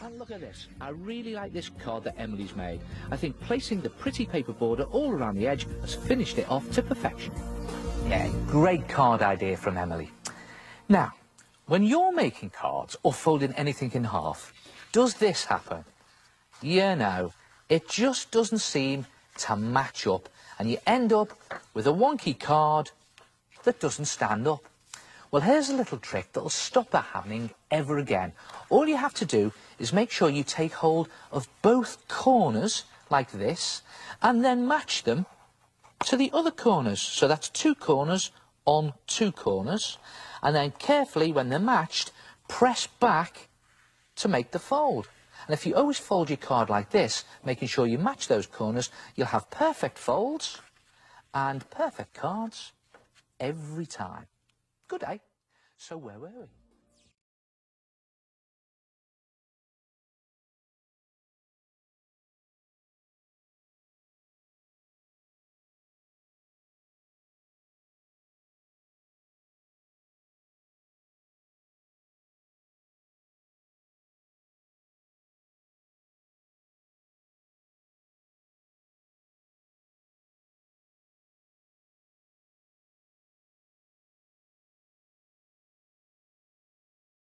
And look at this. I really like this card that Emily's made. I think placing the pretty paper border all around the edge has finished it off to perfection. Yeah, great card idea from Emily. Now, when you're making cards or folding anything in half, does this happen? Yeah, no, it just doesn't seem to match up, and you end up with a wonky card that doesn't stand up. Well, here's a little trick that'll stop that happening ever again. All you have to do is make sure you take hold of both corners like this and then match them to the other corners. So that's 2 corners on 2 corners, and then carefully, when they're matched, press back to make the fold. And if you always fold your card like this, making sure you match those corners, you'll have perfect folds and perfect cards every time. Good day. So where were we?